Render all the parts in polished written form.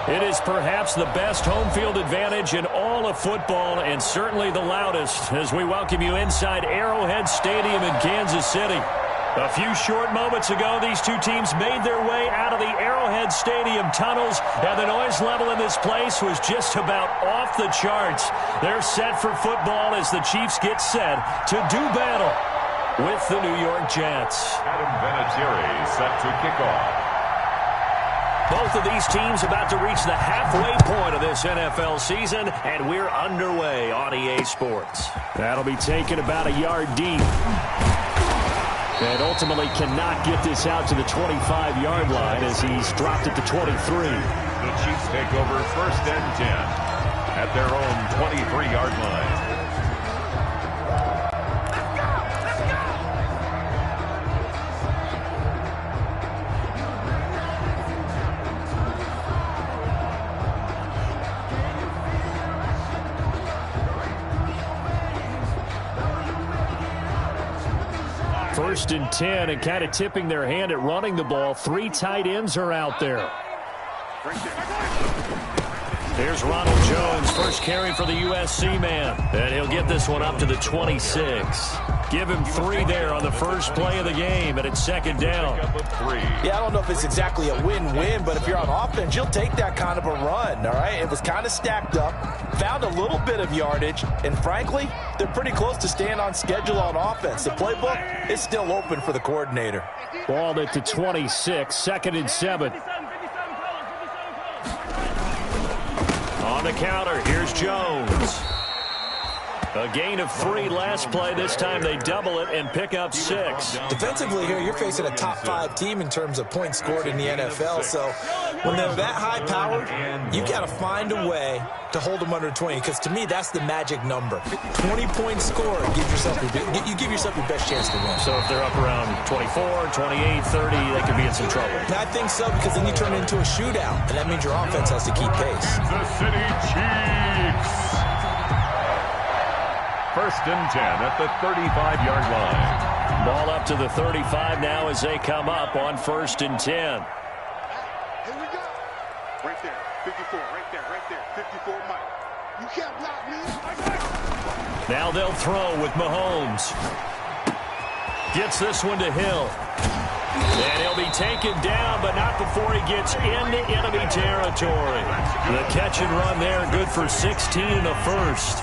It is perhaps the best home field advantage in all of football, and certainly the loudest, as we welcome you inside Arrowhead Stadium in Kansas City. A few short moments ago, these two teams made their way out of the Arrowhead Stadium tunnels, and the noise level in this place was just about off the charts. They're set for football as the Chiefs get set to do battle with the New York Jets. Adam Vinatieri set to kick off. Both of these teams about to reach the halfway point of this NFL season, and we're underway on EA Sports. That'll be taken about a yard deep. And ultimately cannot get this out to the 25-yard line as he's dropped at the 23. The Chiefs take over 1st and 10 at their own 23-yard line. First and 10, and kind of tipping their hand at running the ball. 3 tight ends are out there. Here's Ronald Jones, first carry for the USC man. And he'll get this one up to the 26. Give him 3 there on the first play of the game, and it's 2nd down. Yeah, I don't know if it's exactly a win-win, but if you're on offense, you'll take that kind of a run, all right? It was kind of stacked up, found a little bit of yardage, and frankly, they're pretty close to staying on schedule on offense. The playbook is still open for the coordinator. Ball at the 26, 2nd and 7. On the counter, here's Jones. A gain of 3 last play. This time they double it and pick up 6. Defensively here, you're facing a top 5 team in terms of points scored in the NFL. So when they're that high-powered, you got to find a way to hold them under 20. Because to me, that's the magic number. 20 points scored. You give yourself your best chance to win. So if they're up around 24, 28, 30, they could be in some trouble. I think so, because then you turn it into a shootout. And that means your offense has to keep pace. The City Chiefs. 1st and 10 at the 35-yard line. Ball up to the 35 now as they come up on 1st and 10. Here we go. Right there, 54, right there, 54, Mike. You can't block me. Now they'll throw with Mahomes. Gets this one to Hill. And he'll be taken down, but not before he gets into enemy territory. The catch and run there, good for 16 in the first.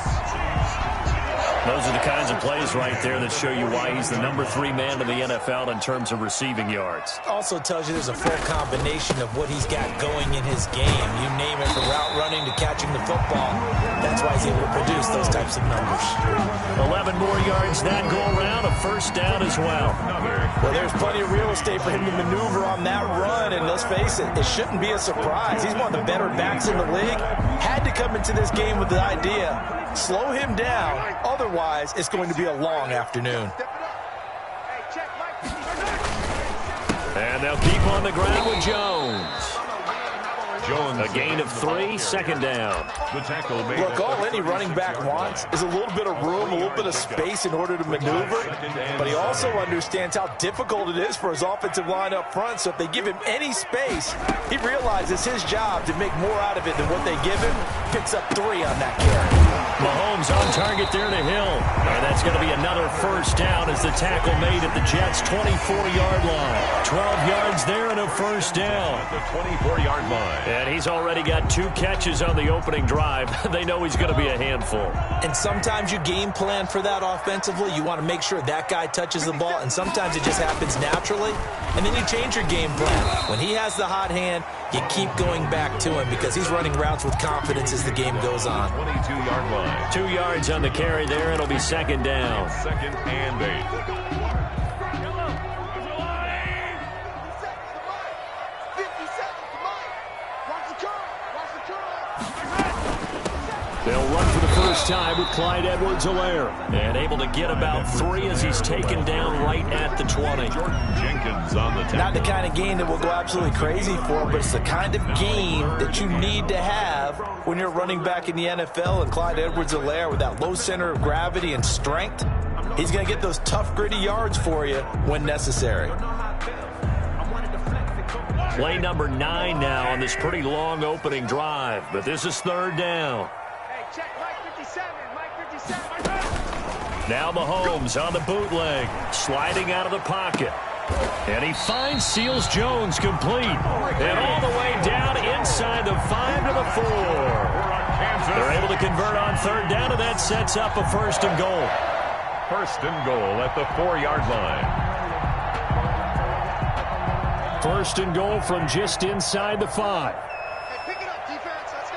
Those are the kinds of plays right there that show you why he's the number 3 man in the NFL in terms of receiving yards. Also tells you there's a full combination of what he's got going in his game. You name it, from route running to catching the football. That's why he's able to produce those types of numbers. 11 more yards that go around, a 1st down as well. Well, there's plenty of real estate for him to maneuver on that run, and let's face it, it shouldn't be a surprise. He's one of the better backs in the league. Had to come into this game with the idea, slow him down, otherwise it's going to be a long afternoon. And they'll keep on the ground with Jones. A gain of 3, 2nd down. The tackle made. Look, all any running back wants is a little bit of room, a little bit of space in order to maneuver, but he also understands how difficult it is for his offensive line up front, so if they give him any space, he realizes his job to make more out of it than what they give him. Picks up 3 on that carry. Mahomes on target there to Hill. And that's going to be another 1st down as the tackle made at the Jets' 24-yard line. 12 yards there and a 1st down. At the 24-yard line. And he's already got 2 catches on the opening drive. They know he's going to be a handful. And sometimes you game plan for that offensively. You want to make sure that guy touches the ball, and sometimes it just happens naturally. And then you change your game plan. When he has the hot hand, you keep going back to him because he's running routes with confidence as the game goes on. 22-yard line. 2 yards on the carry there. It'll be 2nd down. 2nd and 8. They'll run for the first time with Clyde Edwards-Helaire. And able to get about 3 as he's taken down right at the 20. Jordan Jenkins on the tackle. Not the kind of game that we'll go absolutely crazy for, but it's the kind of game that you need to have when you're running back in the NFL. And Clyde Edwards-Helaire, with that low center of gravity and strength, he's going to get those tough, gritty yards for you when necessary. Play number 9 now on this pretty long opening drive. But this is third down. Hey, check Mike 57. Mike 57. Now Mahomes on the bootleg, sliding out of the pocket. And he finds Seals Jones complete. And all the way down inside the 5 to the 4. They're able to convert on third down, and that sets up a first and goal. First and goal at the 4-yard line. First and goal from just inside the 5. Hey, pick it up, defense. Let's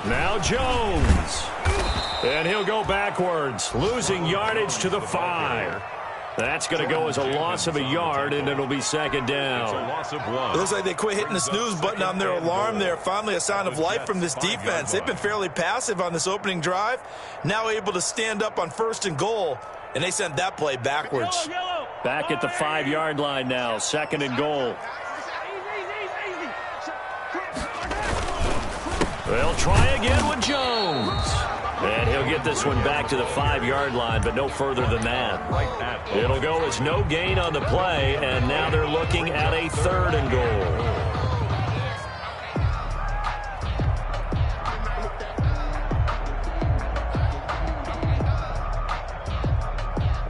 go. Now Jones. And he'll go backwards, losing yardage to the 5. That's going to go as a loss of a yard, and it'll be second down. It's a loss of 1. Looks like they quit hitting the snooze button on their alarm there. Finally a sign of life from this defense. They've been fairly passive on this opening drive. Now able to stand up on first and goal, and they sent that play backwards. Back at the 5-yard line now, second and goal. They'll try again with Jones. And he'll get this one back to the 5-yard line, but no further than that. It'll go as no gain on the play, and now they're looking at a third and goal.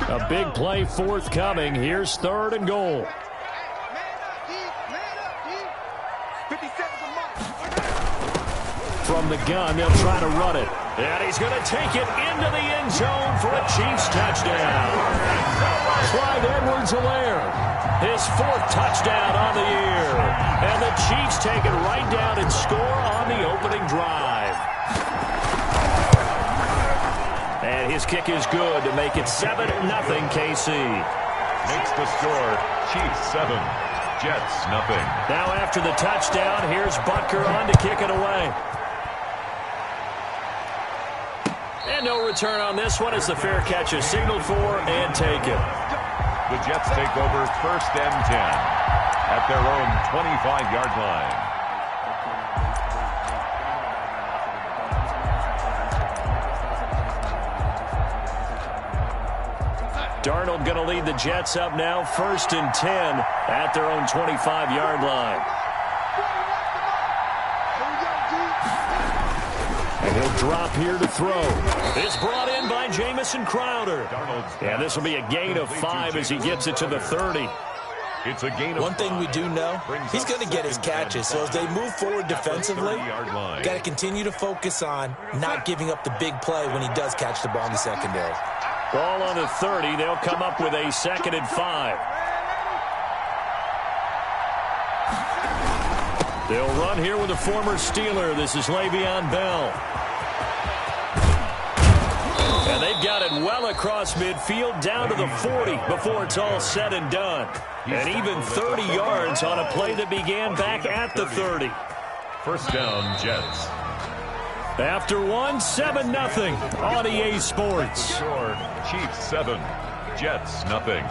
A big play forthcoming. Here's third and goal. From the gun, they'll try to run it. And he's going to take it into the end zone for a Chiefs touchdown. Clyde Edwards-Helaire, his 4th touchdown on the year. And the Chiefs take it right down and score on the opening drive. And his kick is good to make it 7-0 KC. Makes the score, Chiefs 7, Jets 0. Now after the touchdown, here's Butker on to kick it away. And no return on this one as the fair catch is signaled for and taken. The Jets take over first and 10 at their own 25-yard line. Darnold going to lead the Jets up now, first and 10 at their own 25-yard line. And he'll drop here to throw. It's brought in by Jamison Crowder. And this will be a gain of 5 as he gets it to the 30. It's a gain of One thing we do know, he's going to get his catches. So as they move forward defensively, got to continue to focus on not giving up the big play when he does catch the ball in the secondary. Ball on the 30. They'll come up with a 2nd and 5. They'll run here with a former Steeler. This is Le'Veon Bell. And they've got it well across midfield down to the 40 before it's all said and done. And even 30 yards on a play that began back at the 30. First down, Jets. After one, 7-0 on EA Sports. Score, Chiefs 7, Jets 0.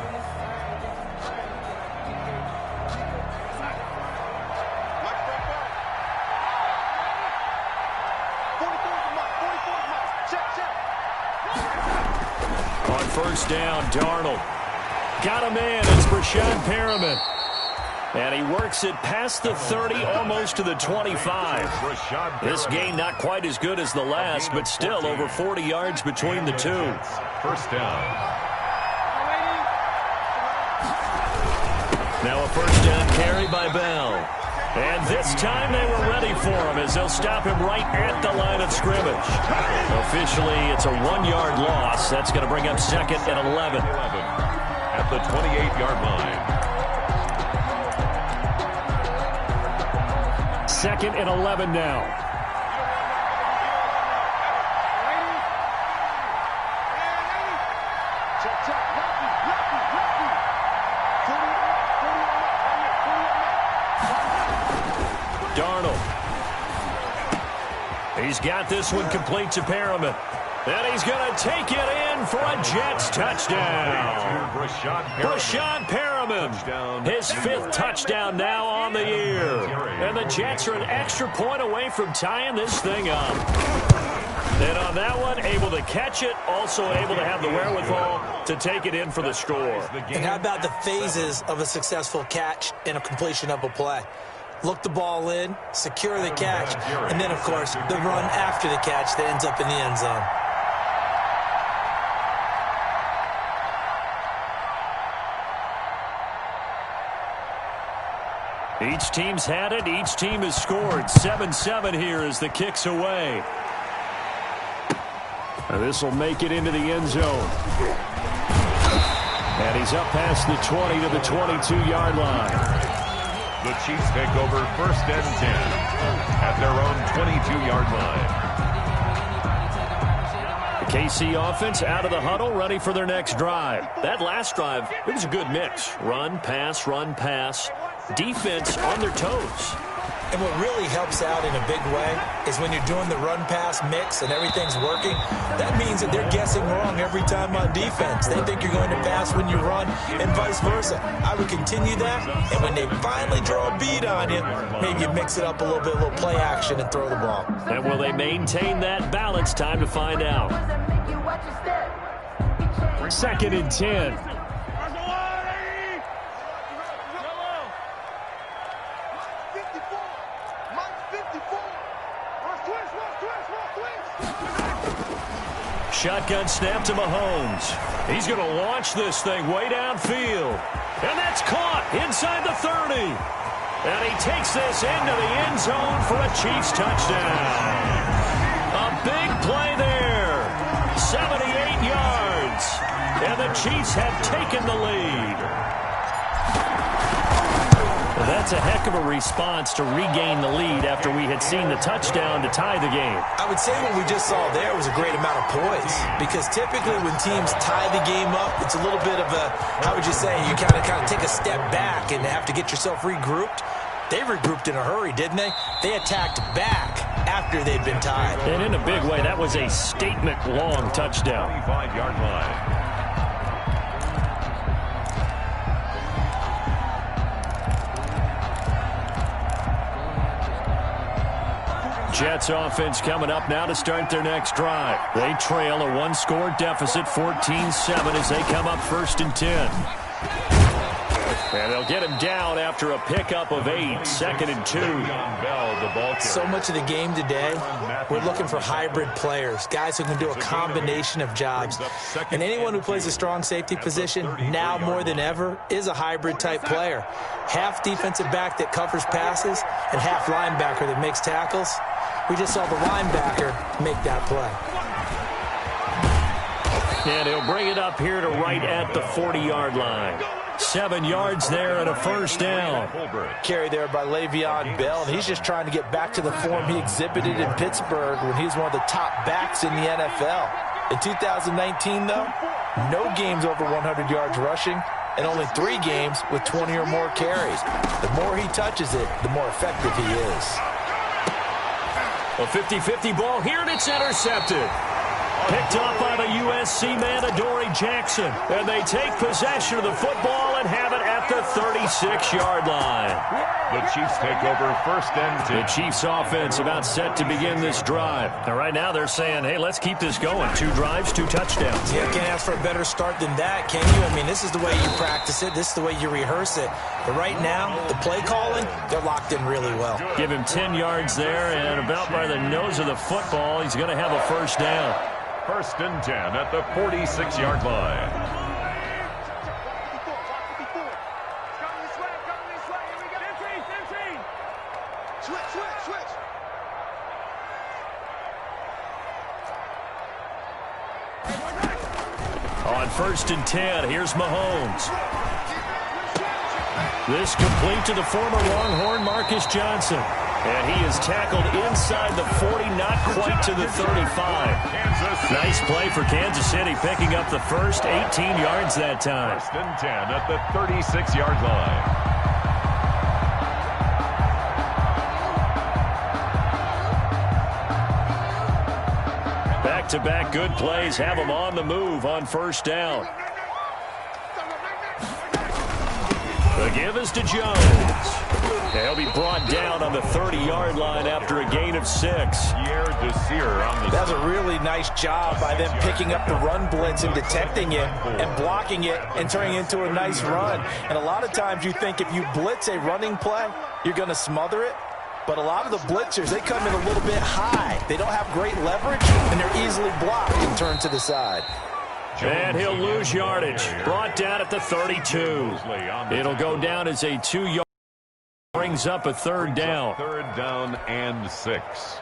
On first down, Darnold. Got a man. It's Brashad Perriman. And he works it past the 30, almost to the 25. This game not quite as good as the last, but still over 40 yards between the two. First down. Now a first down carry by Bell. And this time they were ready for him as they'll stop him right at the line of scrimmage. Officially, it's a 1-yard loss. That's going to bring up 2nd and 11. At the 28-yard line. 2nd and 11 now. Darnold. He's got this one complete to Perriman. And he's going to take it in for a Jets touchdown. Brashad Perriman, his 5th touchdown now on the year. And the Jets are an extra point away from tying this thing up. And on that one, able to catch it, also able to have the wherewithal to take it in for the score. And how about the phases of a successful catch and a completion of a play? Look the ball in, secure the catch, and then, of course, the run after the catch that ends up in the end zone. Each team's had it. Each team has scored. 7-7 here as the kick's away. This will make it into the end zone. And he's up past the 20 to the 22-yard line. The Chiefs take over 1st and 10 at their own 22-yard line. The KC offense out of the huddle, ready for their next drive. That last drive, it was a good mix. Run, pass, defense on their toes. And what really helps out in a big way is when you're doing the run-pass mix and everything's working, that means that they're guessing wrong every time on defense. They think you're going to pass when you run and vice versa. I would continue that, and when they finally draw a bead on you, maybe you mix it up a little bit, a little play action, and throw the ball. And will they maintain that balance? Time to find out. 2nd and 10. Shotgun snap to Mahomes. He's going to launch this thing way downfield. And that's caught inside the 30. And he takes this into the end zone for a Chiefs touchdown. A big play there. 78 yards. And the Chiefs have taken the lead. That's a heck of a response to regain the lead after we had seen the touchdown to tie the game. I would say what we just saw there was a great amount of poise, because typically when teams tie the game up, it's a little bit of a, how would you say, you kind of take a step back and have to get yourself regrouped. They regrouped in a hurry, didn't they? They attacked back after they'd been tied. And in a big way, that was a statement-long touchdown. 25-yard line. Jets offense coming up now to start their next drive. They trail a 1-score deficit, 14-7, as they come up 1st and 10. And they'll get him down after a pickup of 8, 2nd and 2. So much of the game today, we're looking for hybrid players, guys who can do a combination of jobs. And anyone who plays a strong safety position, now more than ever, is a hybrid-type player. Half defensive back that covers passes and half linebacker that makes tackles. We just saw the linebacker make that play. And he'll bring it up here to right at the 40-yard line. 7 yards there and a 1st down. Carry there by Le'Veon Bell, and he's just trying to get back to the form he exhibited in Pittsburgh when he was one of the top backs in the NFL. In 2019, though, no games over 100 yards rushing, and only 3 games with 20 or more carries. The more he touches it, the more effective he is. A 50-50 ball here, and it's intercepted. Picked up by the USC man, Adoree Jackson. And they take possession of the football and have it at the 36-yard line. The Chiefs take over 1st and 10. The Chiefs offense about set to begin this drive. And right now they're saying, hey, let's keep this going. 2 drives, 2 touchdowns. Yeah, can't ask for a better start than that, can you? I mean, this is the way you practice it. This is the way you rehearse it. But right now, the play calling, they're locked in really well. Give him 10 yards there, and about by the nose of the football, he's going to have a 1st down. 1st and 10 at the 46-yard line. Switch. On 1st and 10, here's Mahomes. This complete to the former Longhorn Marcus Johnson. And he is tackled inside the 40, not quite to the 35. Nice play for Kansas City, picking up the first 18 yards that time. 1st and 10 at the 36-yard line. Back-to-back good plays have them on the move on first down. The give is to Jones. He'll be brought down on the 30-yard line after a gain of 6. That's a really nice job by them picking up the run blitz and detecting it and blocking it and turning it into a nice run. And a lot of times you think if you blitz a running play, you're going to smother it. But a lot of the blitzers, they come in a little bit high. They don't have great leverage, and they're easily blocked and turned to the side. And he'll lose yardage. Brought down at the 32. It'll go down as a 2-yard. Brings up a third down. Third down and 6.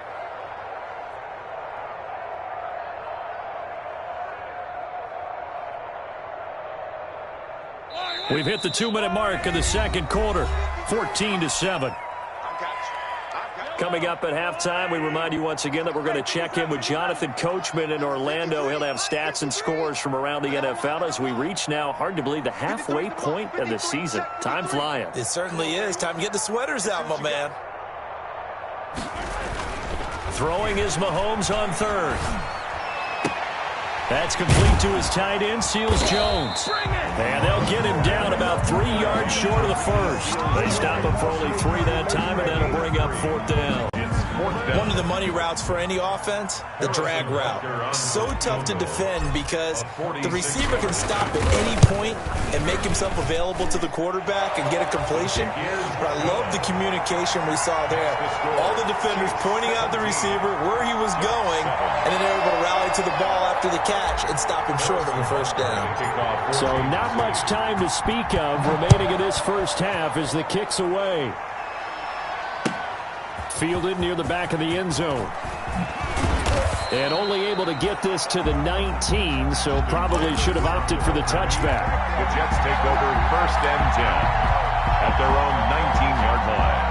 We've hit the 2-minute mark of the second quarter. 14-7. Coming up at halftime, we remind you once again that we're going to check in with Jonathan Coachman in Orlando. He'll have stats and scores from around the NFL as we reach now, hard to believe, the halfway point of the season. Time flying. It certainly is. Time to get the sweaters out, my man. Throwing is Mahomes on third. That's complete to his tight end, Seals Jones. And they'll get him down about 3 yards short of the first. They stop him for only 3 that time, and that'll bring up fourth down. One of the money routes for any offense, the drag route. So tough to defend because the receiver can stop at any point and make himself available to the quarterback and get a completion. But I love the communication we saw there. All the defenders pointing out the receiver, where he was going, and then they were able to rally to the ball after the catch and stop him short of a first down. So not much time to speak of remaining in this first half as the kick's away. Fielded near the back of the end zone. And only able to get this to the 19, so probably should have opted for the touchback. The Jets take over first and 10 at their own 19-yard line.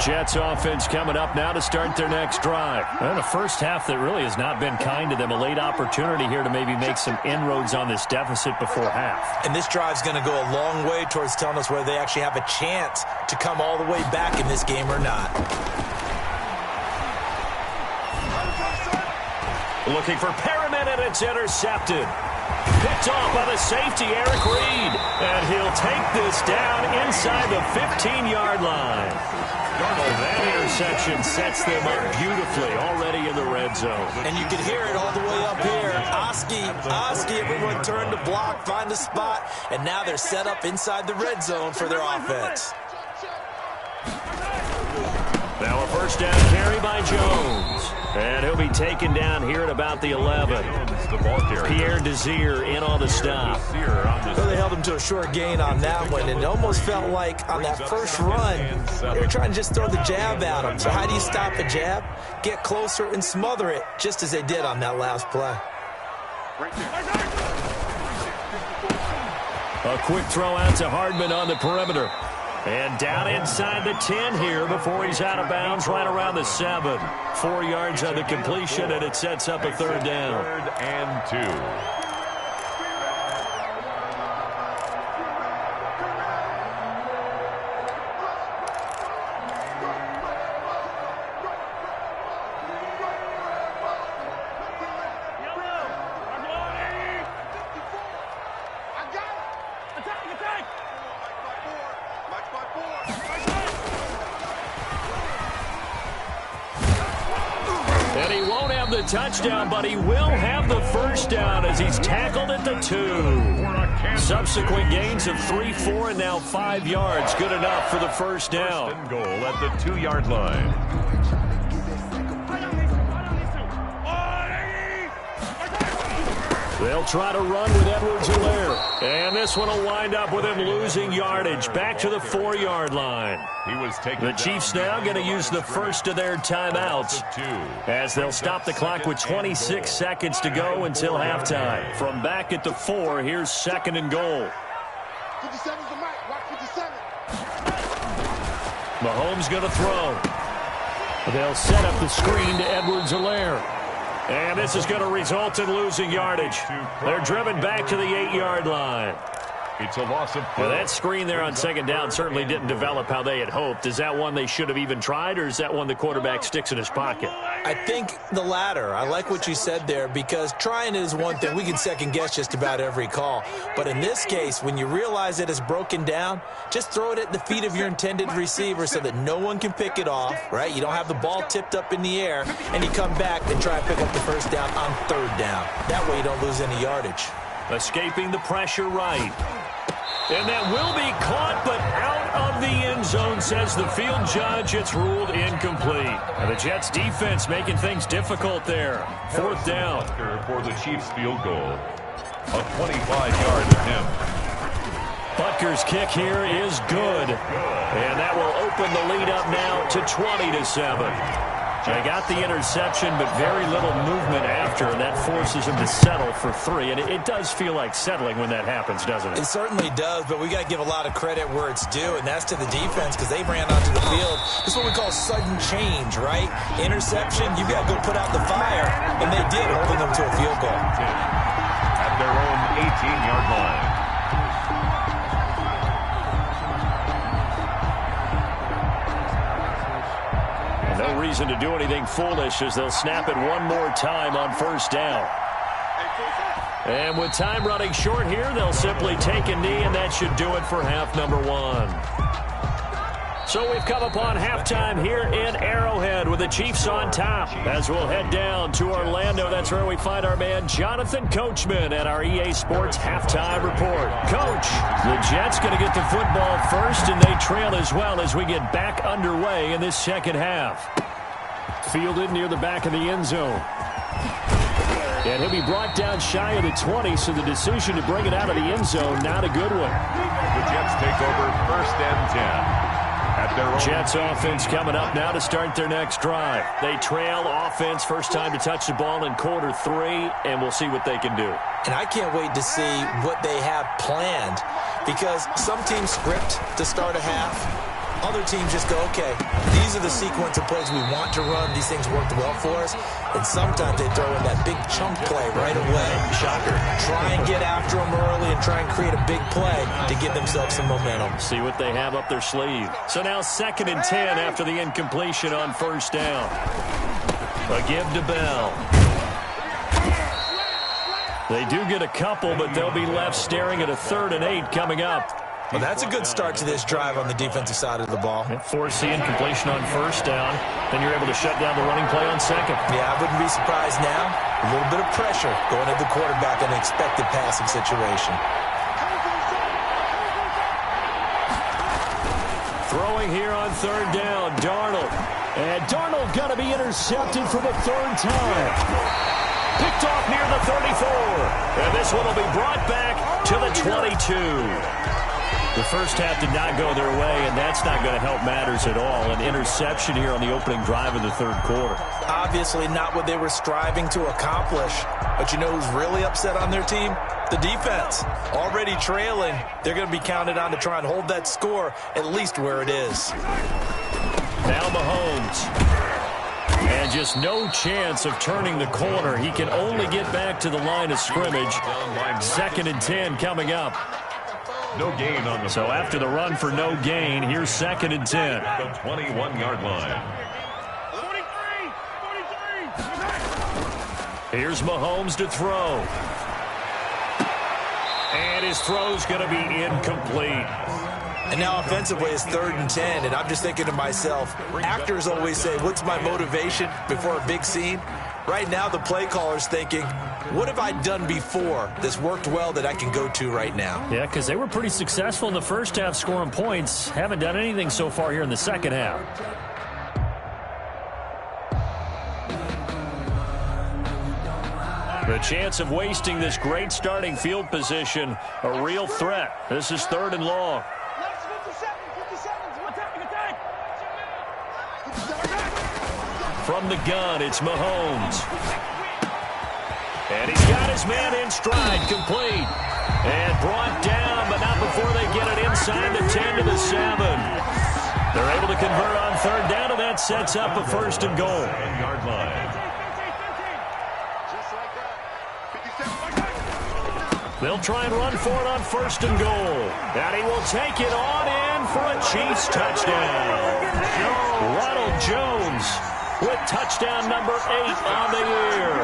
Jets offense coming up now to start their next drive. Well, the first half that really has not been kind to them. A late opportunity here to maybe make some inroads on this deficit before half. And this drive's going to go a long way towards telling us whether they actually have a chance to come all the way back in this game or not. Looking for Perriman, and it's intercepted. Picked off by the safety, Eric Reed. And he'll take this down inside the 15-yard line. That interception sets them up beautifully already in the red zone. And you can hear it all the way up here. Oski, everyone turned to block, find a spot, and now they're set up inside the red zone for their offense. Now a first down carry by Jones. And he'll be taken down here at about the 11. Pierre Desir in on the stop. So they held him to a short gain on that one, and it almost felt like on that first run, they were trying to just throw the jab at him. So how do you stop a jab? Get closer and smother it, just as they did on that last play. A quick throw out to Hardman on the perimeter. And down inside the 10 here before he's out of bounds right around the 7. 4 yards on the completion, and it sets up a third down. Third and 2. And he won't have the touchdown, but he will have the first down as he's tackled at the 2. Subsequent gains of 3, 4, and now 5 yards. Good enough for the first down. First and goal at the 2-yard line. They'll try to run with Edwards-Helaire. And this one will wind up with him losing yardage. Back to the 4-yard line. He was taken The Chiefs now going to use the first of their timeouts as they'll stop the clock with 26 seconds to go until halftime. From back at the 4, here's second and goal. 57's the mic. Watch 57. Mahomes going to throw. They'll set up the screen to Edwards-Helaire. And this is going to result in losing yardage. They're driven back to the 8-yard line. It's a loss of 4. Well, that screen there on second down certainly didn't develop how they had hoped. Is that one they should have even tried, or is that one the quarterback sticks in his pocket? I think the latter. I like what you said there, because trying is one thing. We can second-guess just about every call. But in this case, when you realize that it's broken down, just throw it at the feet of your intended receiver so that no one can pick it off, right? You don't have the ball tipped up in the air, and you come back and try and pick up the first down on third down. That way you don't lose any yardage. Escaping the pressure right. And that will be caught, but out of the end zone, says the field judge. It's ruled incomplete. And the Jets defense making things difficult there. Fourth down. For the Chiefs field goal. A 25-yard attempt. Butker's kick here is good. And that will open the lead up now to 20-7. They got the interception, but very little movement after, and that forces him to settle for 3. And it does feel like settling when that happens, doesn't it? It certainly does, but we got to give a lot of credit where it's due, and that's to the defense, because they ran onto the field. This is what we call sudden change, right? Interception, you got to go put out the fire, and they did, holding them to a field goal. At their own 18-yard line. No reason to do anything foolish as they'll snap it one more time on first down. And with time running short here, they'll simply take a knee, and that should do it for half number 1. So we've come upon halftime here in Arrowhead with the Chiefs on top. As we'll head down to Orlando, that's where we find our man Jonathan Coachman at our EA Sports Halftime Report. Coach, the Jets going to get the football first, and they trail as well as we get back underway in this second half. Fielded near the back of the end zone. And he'll be brought down shy of the 20, so the decision to bring it out of the end zone, not a good one. The Jets take over first and 10. Jets offense coming up now to start their next drive. They trail offense, first time to touch the ball in quarter 3, and we'll see what they can do. And I can't wait to see what they have planned, because some teams script to start a half. Other teams just go, okay, these are the sequence of plays we want to run. These things worked well for us. And sometimes they throw in that big chunk play right away. Shocker. Try and get after them early and try and create a big play to give themselves some momentum. See what they have up their sleeve. So now 2nd and 10 after the incompletion on first down. A give to Bell. They do get a couple, but they'll be left staring at a 3rd and 8 coming up. Well, that's a good start to this drive on the defensive side of the ball. Force the incompletion on first down. Then you're able to shut down the running play on second. Yeah, I wouldn't be surprised now. A little bit of pressure going at the quarterback in an expected passing situation. Throwing here on 3rd down, Darnold. And Darnold going to be intercepted for the 3rd time. Picked off near the 34. And this one will be brought back to the 22. The first half did not go their way, and that's not going to help matters at all. An interception here on the opening drive of the 3rd quarter. Obviously not what they were striving to accomplish. But you know who's really upset on their team? The defense. Already trailing. They're going to be counted on to try and hold that score at least where it is. Now Mahomes. And just no chance of turning the corner. He can only get back to the line of scrimmage. 2nd and 10 coming up. No gain on the So play. after the run for no gain, here's 2nd and 10. The 21-yard line. Here's Mahomes to throw. And his throw's going to be incomplete. And now offensively it's 3rd and 10, and I'm just thinking to myself, actors always say, what's my motivation before a big scene? Right now the play caller's thinking, what have I done before that's worked well that I can go to right now? Yeah, because they were pretty successful in the first half scoring points. Haven't done anything so far here in the second half. The chance of wasting this great starting field position, a real threat. This is 3rd and long. From the gun, it's Mahomes. And he's got his man in stride, complete. And brought down, but not before they get it inside the 10 to the 7. They're able to convert on 3rd down, and that sets up a 1st and goal. 10-yard line. They'll try and run for it on 1st and goal. And he will take it on in for a Chiefs touchdown. Ronald Jones with touchdown number 8 on the year.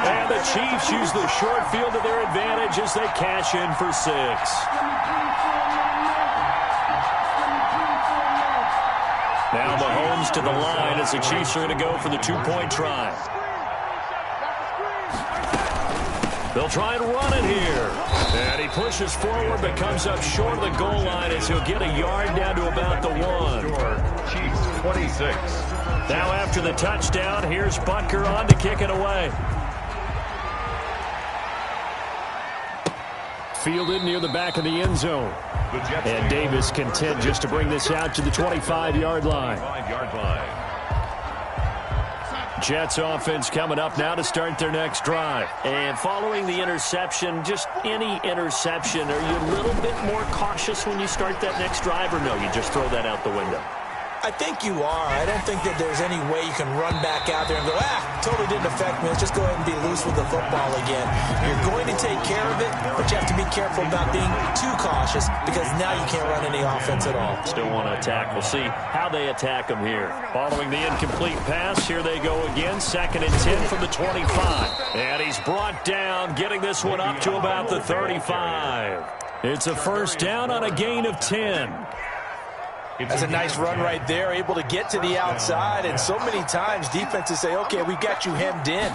And the Chiefs use the short field to their advantage as they cash in for 6. Now Mahomes to the line as the Chiefs are going to go for the 2-point try. They'll try and run it here. And he pushes forward but comes up short of the goal line as he'll get a yard down to about the 1. Chiefs 26. Now after the touchdown, here's Butker on to kick it away. Fielded near the back of the end zone. And Davis content just to bring this out to the 25-yard line. Jets offense coming up now to start their next drive. And following the interception, just any interception, are you a little bit more cautious when you start that next drive, or no, you just throw that out the window? I think you are. I don't think that there's any way you can run back out there and go, totally didn't affect me. Let's just go ahead and be loose with the football again. You're going to take care of it, but you have to be careful about being too cautious because now you can't run any offense at all. Still want to attack. We'll see how they attack them here. Following the incomplete pass, here they go again. 2nd and 10 from the 25. And he's brought down, getting this one up to about the 35. It's a first down on a gain of 10. That's a nice run right there, able to get to the outside. And so many times defenses say, okay, we've got you hemmed in.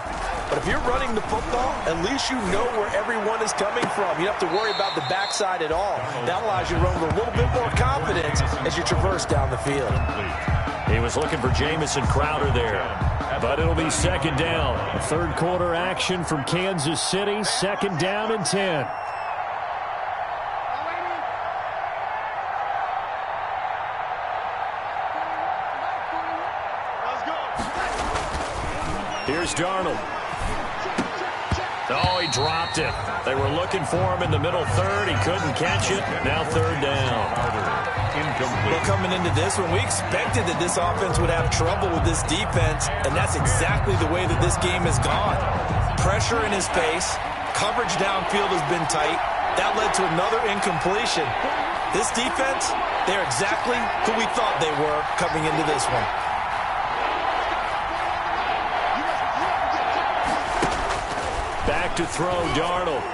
But if you're running the football, at least you know where everyone is coming from. You don't have to worry about the backside at all. That allows you to run with a little bit more confidence as you traverse down the field. He was looking for Jamison Crowder there. But it'll be 2nd down. 3rd quarter action from Kansas City. 2nd down and 10. Here's Darnold. Oh, he dropped it. They were looking for him in the middle 3rd. He couldn't catch it. Now 3rd down. Well, coming into this one, we expected that this offense would have trouble with this defense, and that's exactly the way that this game has gone. Pressure in his face. Coverage downfield has been tight. That led to another incompletion. This defense, they're exactly who we thought they were coming into this one. Back to throw, Darnold.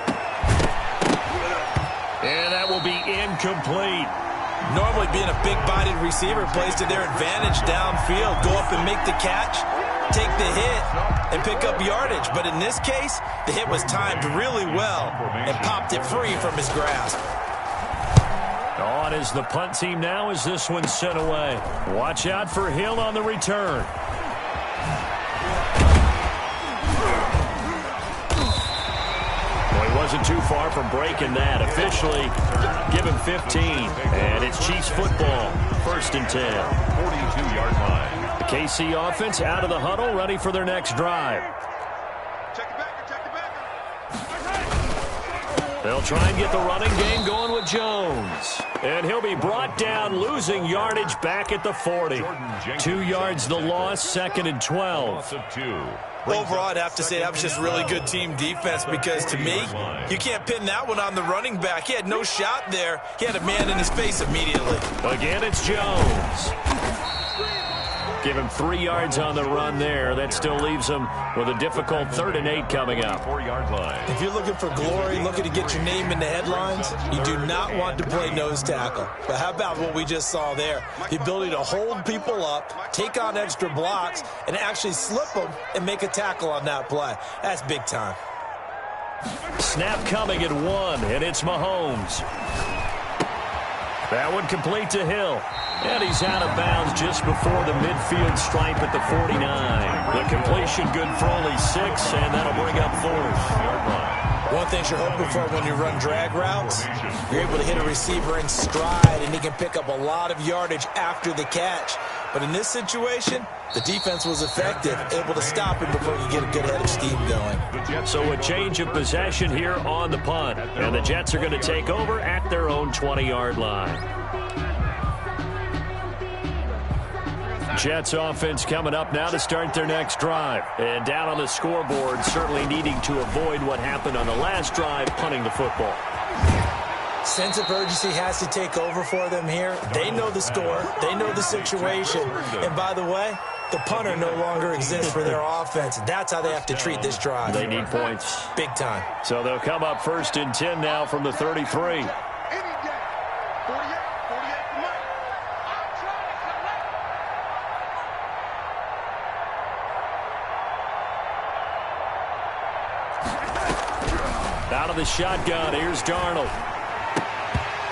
And that will be incomplete. Normally being a big-bodied receiver plays to their advantage downfield. Go up and make the catch, take the hit, and pick up yardage. But in this case, the hit was timed really well and popped it free from his grasp. On is the punt team now as this one's sent away. Watch out for Hill on the return. Wasn't too far from breaking that. Officially, give him 15. And it's Chiefs football. 1st and 10. 42-yard line. The KC offense out of the huddle, ready for their next drive. They'll try and get the running game going with Jones. And he'll be brought down, losing yardage back at the 40. 2 yards the loss, 2nd and 12. Overall, I'd have to say that was just really good team defense because, to me, you can't pin that one on the running back. He had no shot there. He had a man in his face immediately. Again, it's Jones. Give him 3 yards on the run there. That still leaves him with a difficult 3rd and 8 coming up. 4-yard line. If you're looking for glory, looking to get your name in the headlines, you do not want to play nose tackle. But how about what we just saw there? The ability to hold people up, take on extra blocks, and actually slip them and make a tackle on that play. That's big time. Snap coming at 1, and it's Mahomes. That one complete to Hill. And he's out of bounds just before the midfield stripe at the 49. The completion good for only 6, and that'll bring up 4th. One thing you're hoping for when you run drag routes, you're able to hit a receiver in stride, and he can pick up a lot of yardage after the catch. But in this situation, the defense was effective, able to stop him before you get a good head of steam going. So a change of possession here on the punt. And the Jets are going to take over at their own 20-yard line. Jets offense coming up now to start their next drive. And down on the scoreboard, certainly needing to avoid what happened on the last drive, punting the football. Sense of urgency has to take over for them here. They know the score. They know the situation. And by the way, the punter no longer exists for their offense. That's how they have to treat this drive. They need points. Big time. So they'll come up 1st and 10 now from the 33. Out of the shotgun, here's Darnold.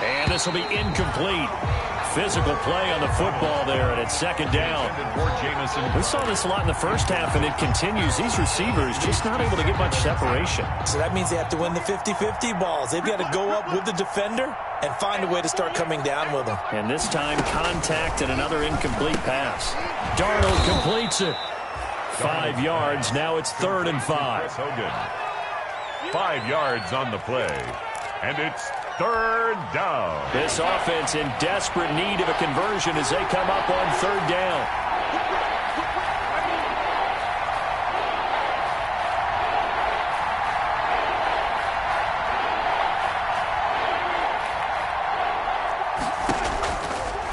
And this will be incomplete. Physical play on the football there, and it's 2nd down. We saw this a lot in the first half, and it continues. These receivers just not able to get much separation. So that means they have to win the 50-50 balls. They've got to go up with the defender and find a way to start coming down with them. And this time, contact and another incomplete pass. Darnold completes it. 5 yards. Now it's 3rd and 5. So good. 5 yards on the play. And it's 3rd down. This offense in desperate need of a conversion as they come up on 3rd down.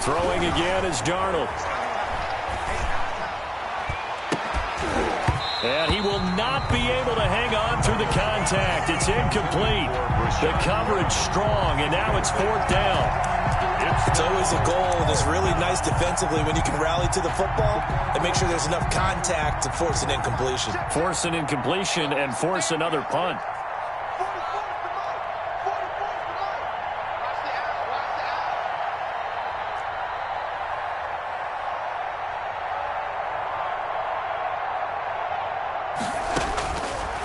Throwing again is Darnold. And he will not be able to hang on through the contact. It's incomplete. The coverage strong, and now it's 4th down. It's always a goal, and it's really nice defensively when you can rally to the football and make sure there's enough contact to force an incompletion. Force an incompletion and force another punt.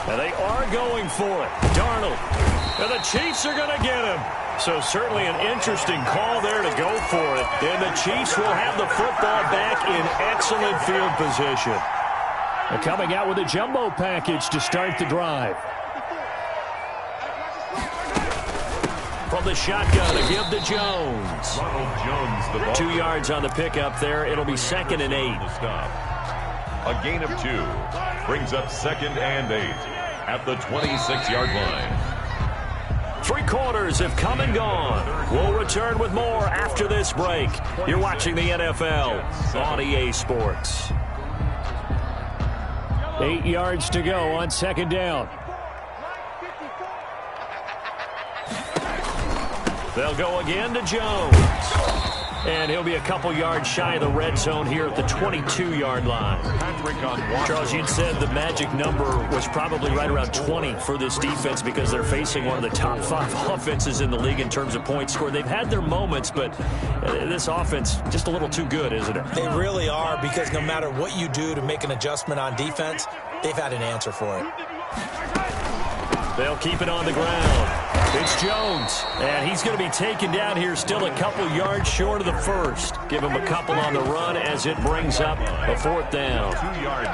And they are going for it. Darnold. And the Chiefs are going to get him. So certainly an interesting call there to go for it. And the Chiefs will have the football back in excellent field position. They're coming out with a jumbo package to start the drive. From the shotgun to give to Jones. Ronald Jones, the ball. 2 yards on the pickup there. It'll be 2nd and 8. A gain of 2 brings up 2nd and 8 at the 26-yard line. 3 quarters have come and gone. We'll return with more after this break. You're watching the NFL on EA Sports. 8 yards to go on 2nd down. They'll go again to Jones. And he'll be a couple yards shy of the red zone here at the 22-yard line. Charles, you'd said the magic number was probably right around 20 for this defense because they're facing one of the top 5 offenses in the league in terms of points scored. They've had their moments, but this offense just a little too good, isn't it? They really are, because no matter what you do to make an adjustment on defense, they've had an answer for it. They'll keep it on the ground. It's Jones, and he's going to be taken down here still a couple yards short of the first. Give him a couple on the run as it brings up a 4th down.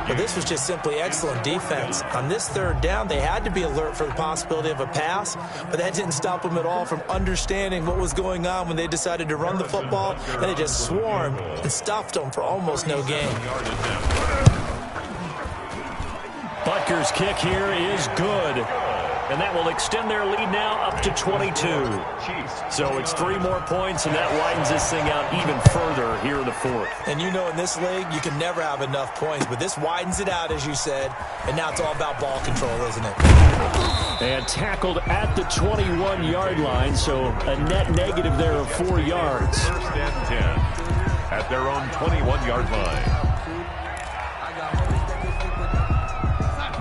But this was just simply excellent defense. On this 3rd down, they had to be alert for the possibility of a pass, but that didn't stop them at all from understanding what was going on when they decided to run the football, and they just swarmed and stuffed them for almost no gain. Butker's kick here is good. And that will extend their lead now up to 22. So it's 3 more points, and that widens this thing out even further here in the 4th. And you know in this league, you can never have enough points, but this widens it out, as you said, and now it's all about ball control, isn't it? And tackled at the 21-yard line, so a net negative there of 4 yards. 1st and 10 at their own 21-yard line.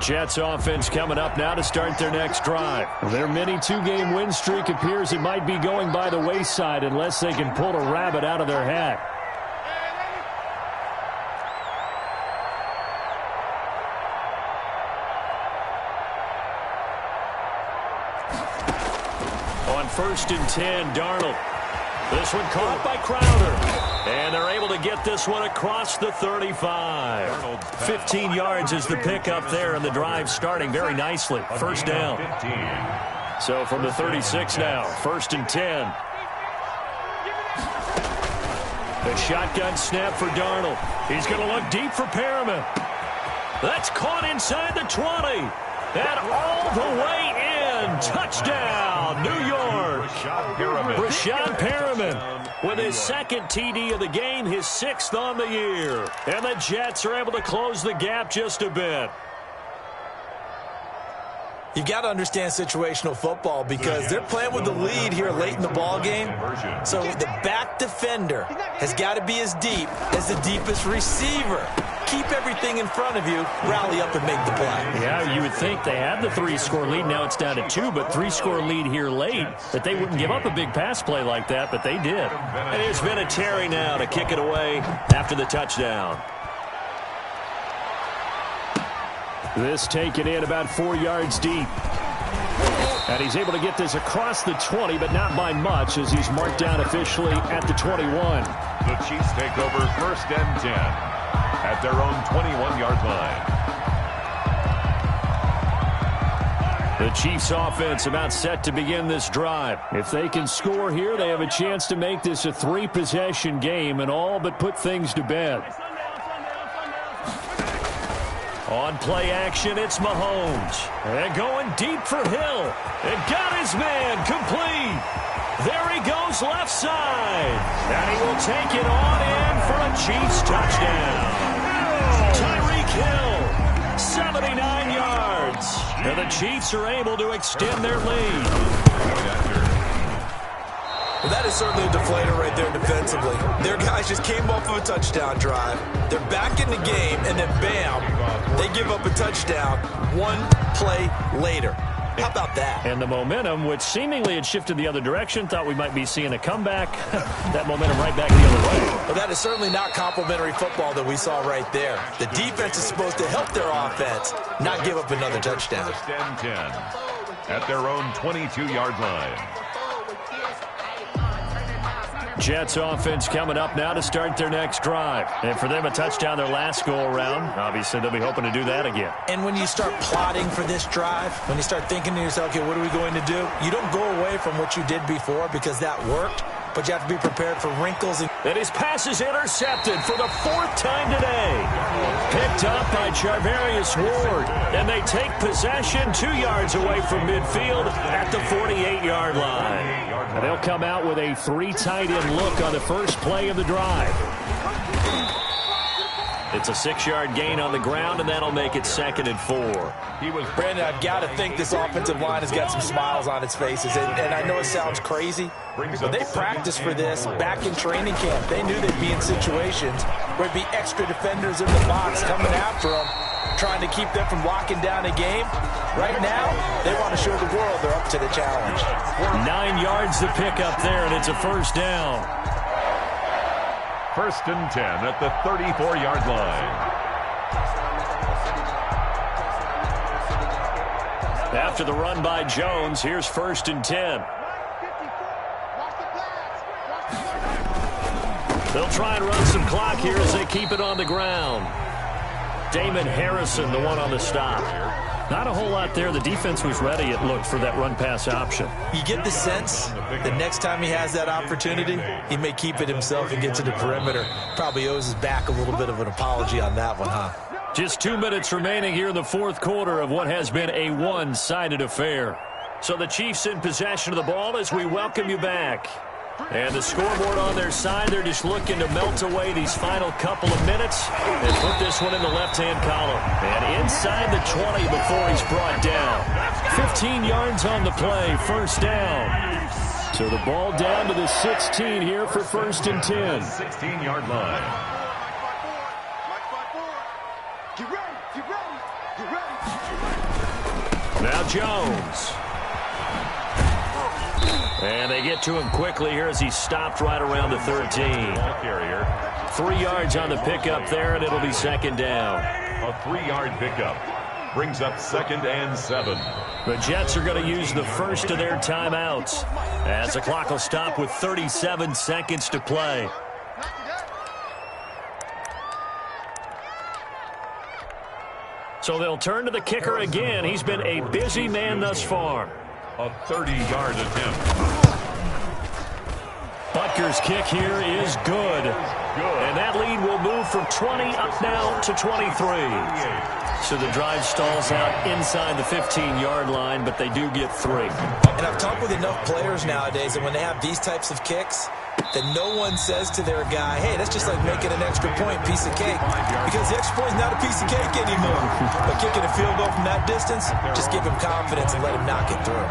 Jets offense coming up now to start their next drive. Their mini 2-game win streak appears it might be going by the wayside unless they can pull a rabbit out of their hat. On 1st and 10, Darnold. This one caught by Crowder. And they're able to get this one across the 35. 15 yards is the pickup there, and the drive starting very nicely. 1st down. So from the 36 now, 1st and 10. The shotgun snap for Darnold. He's going to look deep for Perriman. That's caught inside the 20. And all the way in. Touchdown, New York. Brashad Perriman with his second TD of the game, his 6th on the year. And the Jets are able to close the gap just a bit. You've got to understand situational football because they're playing with the lead here late in the ball game. So the back defender has got to be as deep as the deepest receiver. Keep everything in front of you, rally up and make the play. Yeah, you would think they had the 3-score lead. Now it's down to 2, but 3-score lead here late, that they wouldn't give up a big pass play like that, but they did. And it's been a Terry now to kick it away after the touchdown. This taken in about 4 yards deep. And he's able to get this across the 20, but not by much as he's marked down officially at the 21. The Chiefs take over 1st and 10 at their own 21-yard line. The Chiefs offense about set to begin this drive. If they can score here, they have a chance to make this a 3-possession game and all but put things to bed. On play action, it's Mahomes. And going deep for Hill. And got his man complete. There he goes left side. And he will take it on in for a Chiefs touchdown. Tyreek Hill, 79 yards. And the Chiefs are able to extend their lead. Well, that is certainly a deflator right there defensively. Their guys just came off of a touchdown drive. They're back in the game, and then bam, they give up a touchdown 1 play later. How about that? And the momentum, which seemingly had shifted the other direction, thought we might be seeing a comeback. That momentum right back the other way. Well, that is certainly not complimentary football that we saw right there. The defense is supposed to help their offense, not give up another touchdown. 1st and 10 at their own 22-yard line. Jets offense coming up now to start their next drive. And for them, a touchdown their last go-around. Obviously, they'll be hoping to do that again. And when you start plotting for this drive, when you start thinking to yourself, okay, what are we going to do? You don't go away from what you did before because that worked, but you have to be prepared for wrinkles. And his pass is intercepted for the 4th time today. Picked up by Charvarius Ward. And they take possession 2 yards away from midfield at the 48-yard line. And they'll come out with a 3 tight end look on the first play of the drive. It's a 6-yard gain on the ground, and that'll make it 2nd and 4. Brandon, I've got to think this offensive line has got some smiles on its faces. And I know it sounds crazy, but they practiced for this back in training camp. They knew they'd be in situations where it'd be extra defenders in the box coming after them, trying to keep them from locking down a game. Right now, they want to show the world they're up to the challenge. 9 yards to pick up there, and it's a 1st down. 1st and 10 at the 34-yard line. After the run by Jones, here's 1st and 10. They'll try and run some clock here as they keep it on the ground. Damon Harrison, the one on the stop. Not a whole lot there. The defense was ready, it looked, for that run-pass option. You get the sense that next time he has that opportunity, he may keep it himself and get to the perimeter. Probably owes his back a little bit of an apology on that one, huh? Just 2 minutes remaining here in the 4th quarter of what has been a one-sided affair. So the Chiefs in possession of the ball as we welcome you back. And the scoreboard on their side, they're just looking to melt away these final couple of minutes and put this one in the left-hand column. And inside the 20 before he's brought down. 15 yards on the play, 1st down. So the ball down to the 16 here for 1st and 10. 16-yard line. Get ready, get ready, get ready. Now Jones. And they get to him quickly here as he stopped right around the 13. 3 yards on the pickup there, and it'll be 2nd down. A 3-yard pickup brings up 2nd and 7. The Jets are going to use the first of their timeouts as the clock will stop with 37 seconds to play. So they'll turn to the kicker again. He's been a busy man thus far. A 30-yard attempt. But Rutgers' kick here is good. And that lead will move from 20 up now to 23. So the drive stalls out inside the 15-yard line, but they do get 3. And I've talked with enough players nowadays that when they have these types of kicks, that no one says to their guy, hey, that's just like making an extra point, piece of cake. Because the extra point is not a piece of cake anymore. But kicking a field goal from that distance, just give him confidence and let him knock it through.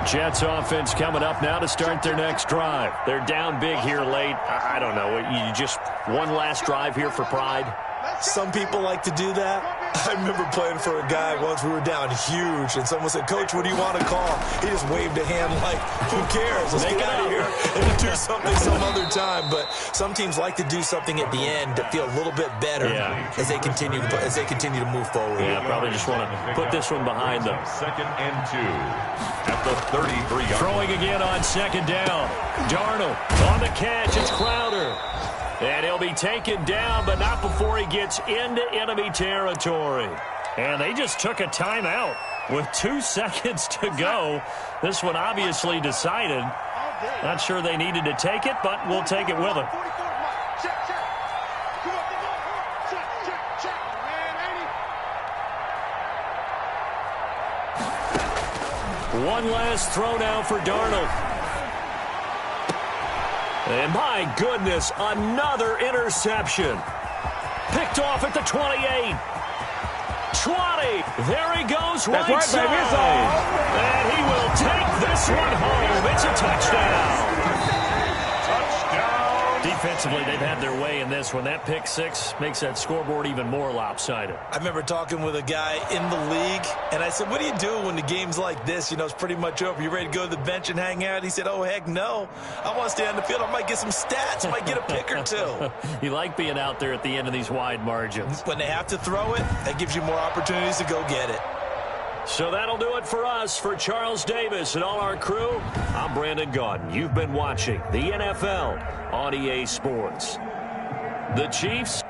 Jets offense coming up now to start their next drive. They're down big here late. I don't know. You just one last drive here for pride? Some people like to do that. I remember playing for a guy once. We were down huge, and someone said, Coach, what do you want to call? He just waved a hand like, who cares? Let's get out of here and do something some other time. But some teams like to do something at the end to feel a little bit better as they continue to move forward. Yeah, probably just want to put this one behind them. 2nd and 2 at the 33-yard. Throwing again on 2nd down. Darnold on the catch. It's Crowder. And he'll be taken down, but not before he gets into enemy territory. And they just took a timeout with 2 seconds to go. This one obviously decided. Not sure they needed to take it, but we'll take it with them. One last throw now for Darnold. And my goodness, another interception. Picked off at the 28. 20. There he goes right side. And he will take this one home. It's a touchdown. Defensively, they've had their way in this one. That pick 6 makes that scoreboard even more lopsided. I remember talking with a guy in the league, and I said, what do you do when the game's like this? You know, it's pretty much over. You ready to go to the bench and hang out? He said, oh, heck no. I want to stay on the field. I might get some stats. I might get a pick or 2. You like being out there at the end of these wide margins. When they have to throw it, that gives you more opportunities to go get it. So that'll do it for us. For Charles Davis and all our crew, I'm Brandon Gaudin. You've been watching the NFL on EA Sports. The Chiefs